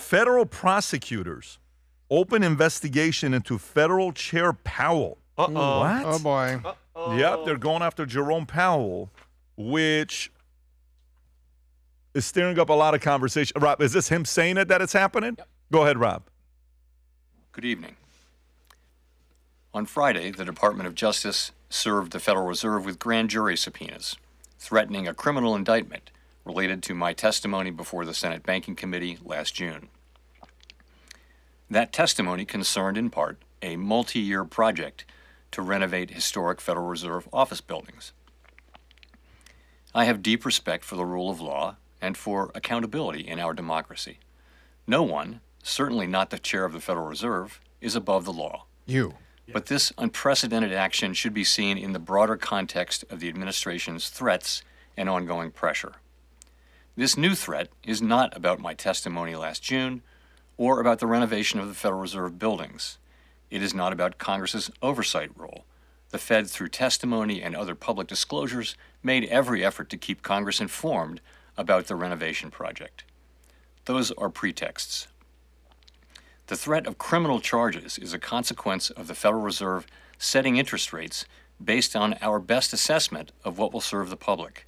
federal prosecutors open investigation into Federal Chair Powell. Uh-oh. What? Oh, boy. Yep, they're going after Jerome Powell, which is stirring up a lot of conversation. Rob, is this him saying it that it's happening? Yep. Go ahead, Rob. Good evening. On Friday, the Department of Justice served the Federal Reserve with grand jury subpoenas, threatening a criminal indictment related to my testimony before the Senate Banking Committee last June. That testimony concerned in part a multi-year project to renovate historic Federal Reserve office buildings. I have deep respect for the rule of law and for accountability in our democracy. No one, certainly not the chair of the Federal Reserve, is above the law. You. But this unprecedented action should be seen in the broader context of the administration's threats and ongoing pressure. This new threat is not about my testimony last June or about the renovation of the Federal Reserve buildings. It is not about Congress's oversight role. The Fed, through testimony and other public disclosures, made every effort to keep Congress informed about the renovation project. Those are pretexts. The threat of criminal charges is a consequence of the Federal Reserve setting interest rates based on our best assessment of what will serve the public,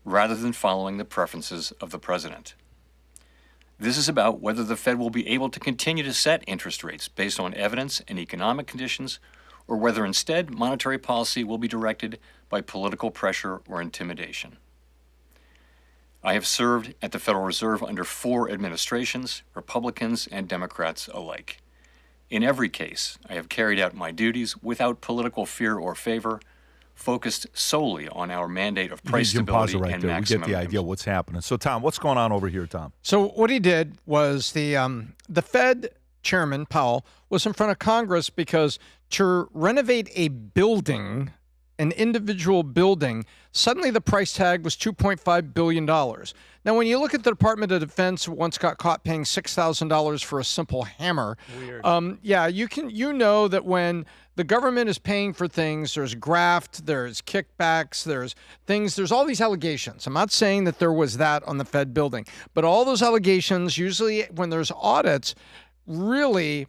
rather than following the preferences of the president. This is about whether the Fed will be able to continue to set interest rates based on evidence and economic conditions, or whether instead monetary policy will be directed by political pressure or intimidation. I have served at the Federal Reserve under 4 administrations, Republicans and Democrats alike. In every case, I have carried out my duties without political fear or favor, focused solely on our mandate of price stability and maximum. We get the idea of what's happening. So, Tom, what's going on over here, Tom? So what he did was the Fed chairman, Powell, was in front of Congress because to renovate a building, an individual building, suddenly the price tag was $2.5 billion. Now, when you look at the Department of Defense, once got caught paying $6,000 for a simple hammer. Weird. You know that when the government is paying for things, there's graft, there's kickbacks, there's all these allegations. I'm not saying that there was that on the Fed building, but all those allegations, usually when there's audits, really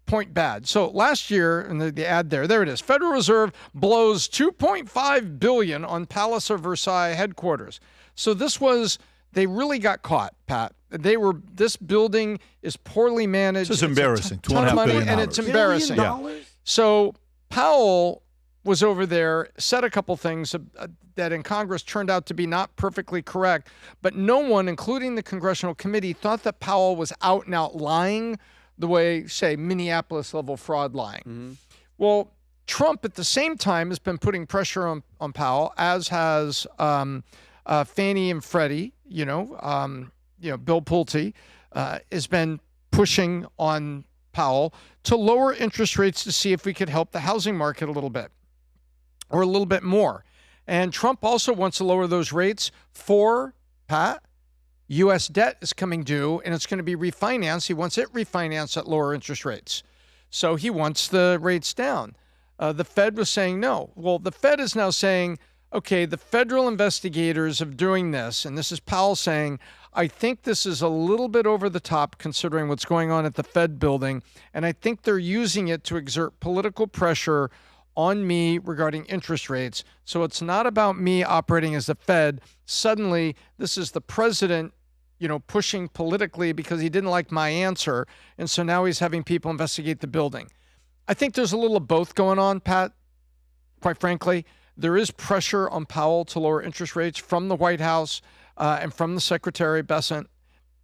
point bad. So last year, and the ad there it is. Federal Reserve blows $2.5 billion on Palace of Versailles headquarters. So they really got caught, Pat. This building is poorly managed. This is embarrassing. $2.5 billion. And it's embarrassing. Yeah. So Powell was over there, said a couple things that in Congress turned out to be not perfectly correct, but no one, including the Congressional Committee, thought that Powell was out and out lying the way, say, Minneapolis-level fraud lying. Mm-hmm. Well, Trump, at the same time, has been putting pressure on Powell, as has Fannie and Freddie, Bill Pulte, has been pushing on Powell to lower interest rates to see if we could help the housing market a little bit or a little bit more. And Trump also wants to lower those rates for, Pat, U.S. debt is coming due, and it's going to be refinanced. He wants it refinanced at lower interest rates. So he wants the rates down. The Fed was saying no. Well, the Fed is now saying, okay, the federal investigators of doing this, and this is Powell saying, I think this is a little bit over the top considering what's going on at the Fed building, and I think they're using it to exert political pressure on me regarding interest rates. So it's not about me operating as the Fed. Suddenly, this is the president pushing politically because he didn't like my answer. And so now he's having people investigate the building. I think there's a little of both going on, Pat. Quite frankly, there is pressure on Powell to lower interest rates from the White House and from the Secretary Bessent.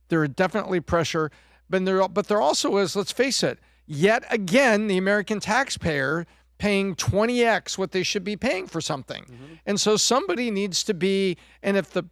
There are definitely pressure, but there also is, let's face it, yet again, the American taxpayer paying 20x what they should be paying for something. Mm-hmm. And so somebody needs to be, and if the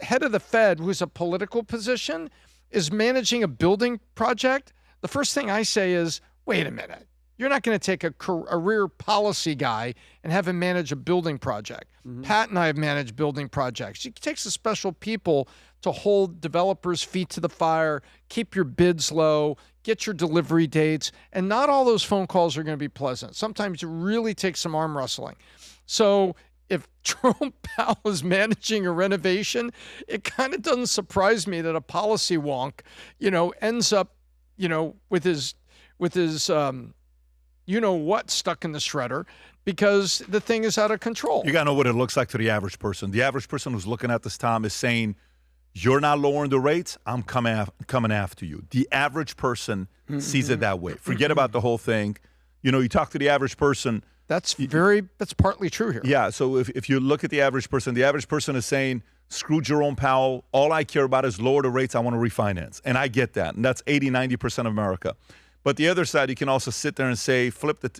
head of the Fed, who's a political position, is managing a building project, the first thing I say is, wait a minute. You're not going to take a career policy guy and have him manage a building project. Mm-hmm. Pat and I have managed building projects. It takes a special people to hold developers' feet to the fire, keep your bids low, get your delivery dates, and not all those phone calls are going to be pleasant. Sometimes it really takes some arm wrestling. So if Jerome Powell is managing a renovation, it kind of doesn't surprise me that a policy wonk, ends up, with his what stuck in the shredder, because the thing is out of control. You got to know what it looks like to the average person. The average person who's looking at this, Tom, is saying, you're not lowering the rates, I'm coming after you. The average person sees it that way. Forget about the whole thing. You talk to the average person. That's partly true here. Yeah, so if you look at the average person is saying, screw Jerome Powell. All I care about is lower the rates. I want to refinance. And I get that. And that's 80-90% of America. But the other side, you can also sit there and say, flip the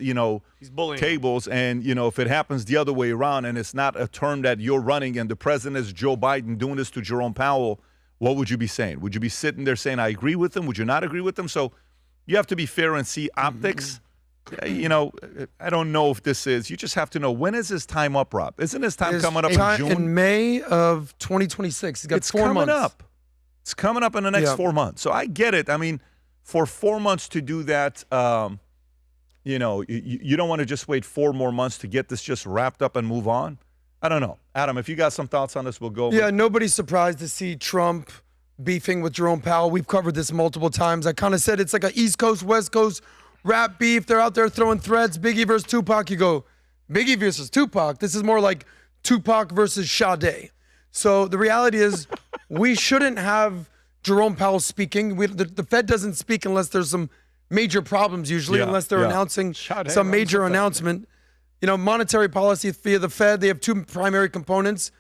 tables, and if it happens the other way around, and it's not a term that you're running, and the president is Joe Biden doing this to Jerome Powell, what would you be saying? Would you be sitting there saying, I agree with him? Would you not agree with him? So you have to be fair and see optics. I don't know if this is. You just have to know, when is his time up, Rob? Isn't his time coming up in June? In May of 2026. He's got 4 months. It's coming up in the next 4 months. So I get it. I mean, for 4 months to do that, you don't want to just wait 4 more months to get this just wrapped up and move on. I don't know. Adam, if you got some thoughts on this, we'll go over. Yeah, nobody's surprised to see Trump beefing with Jerome Powell. We've covered this multiple times. I kind of said it's like an East Coast, West Coast rap beef. They're out there throwing threads. Biggie versus Tupac. You go, Biggie versus Tupac. This is more like Tupac versus Sade. So the reality is we shouldn't have Jerome Powell speaking. The Fed doesn't speak unless there's some major problems usually, unless they're announcing some major announcement. Monetary policy via the Fed, they have two primary components: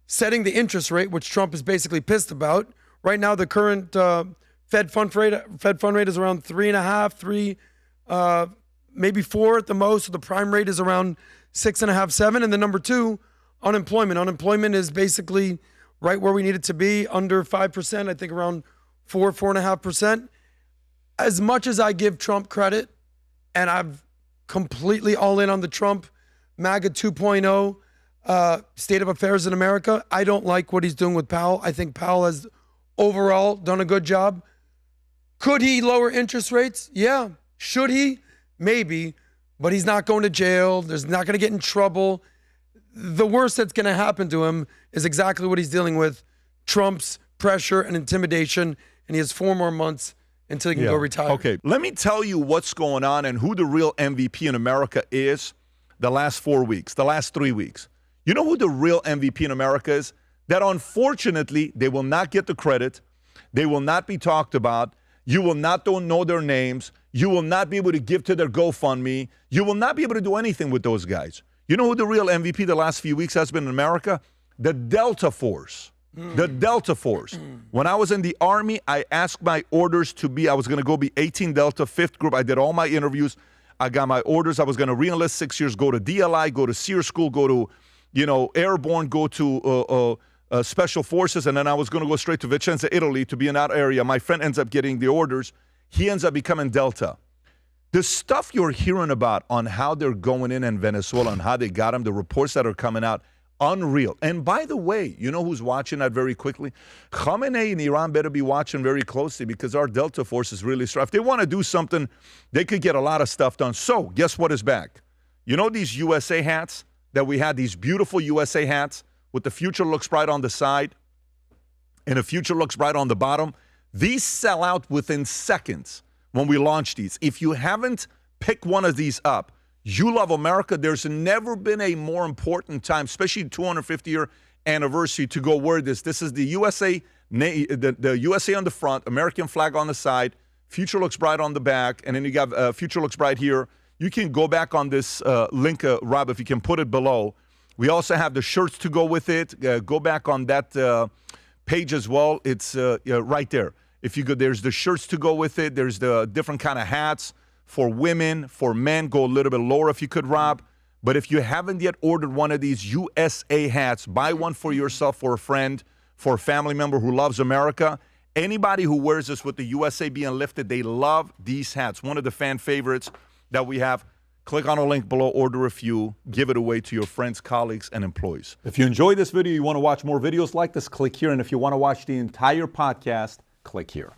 setting the interest rate, which Trump is basically pissed about. Right now, the current Fed fund rate is around 3.5, maybe 4 at the most. So the prime rate is around 6.5, 7. And then number two, unemployment. Unemployment is basically right where we need it to be, under 5%, I think around 4.5%. As much as I give Trump credit, and I'm completely all in on the Trump MAGA 2.0 state of affairs in America, I don't like what he's doing with Powell. I think Powell has overall done a good job. Could he lower interest rates? Yeah. Should he? Maybe. But he's not going to jail. There's not going to get in trouble. The worst that's going to happen to him is exactly what he's dealing with: Trump's pressure and intimidation. And he has 4 more months until he can go retire. Okay, let me tell you what's going on and who the real MVP in America is the last 4 weeks, the last 3 weeks. You know who the real MVP in America is? That unfortunately, they will not get the credit. They will not be talked about. You will not know their names. You will not be able to give to their GoFundMe. You will not be able to do anything with those guys. You know who the real MVP the last few weeks has been in America? The Delta Force. The Delta Force. When I was in the Army, I asked my orders to be, I was going to go be 18 Delta, 5th group. I did all my interviews. I got my orders. I was going to re-enlist 6 years, go to DLI, go to SEER school, go to, airborne, go to special forces, and then I was going to go straight to Vicenza, Italy to be in that area. My friend ends up getting the orders. He ends up becoming Delta. The stuff you're hearing about on how they're going in Venezuela and how they got him, the reports that are coming out, unreal. And by the way, you know who's watching that very quickly? Khamenei and Iran better be watching very closely, because our Delta Force is really strong. If they want to do something, they could get a lot of stuff done. So guess what is back? You know these USA hats that we had, these beautiful USA hats with the future looks bright on the side and the future looks bright on the bottom? These sell out within seconds when we launch these. If you haven't picked one of these up, you love America. There's never been a more important time, especially 250-year anniversary, to go wear this. This is the USA, the USA on the front, American flag on the side, future looks bright on the back, and then you got future looks bright here. You can go back on this link, Rob, if you can put it below. We also have the shirts to go with it. Go back on that page as well. It's right there. If you go, there's the shirts to go with it. There's the different kind of hats. For women, for men, go a little bit lower if you could, Rob. But if you haven't yet ordered one of these USA hats, buy one for yourself, for a friend, for a family member who loves America. Anybody who wears this with the USA being lifted, they love these hats. One of the fan favorites that we have. Click on a link below, order a few, give it away to your friends, colleagues, and employees. If you enjoyed this video, you want to watch more videos like this, click here. And if you want to watch the entire podcast, click here.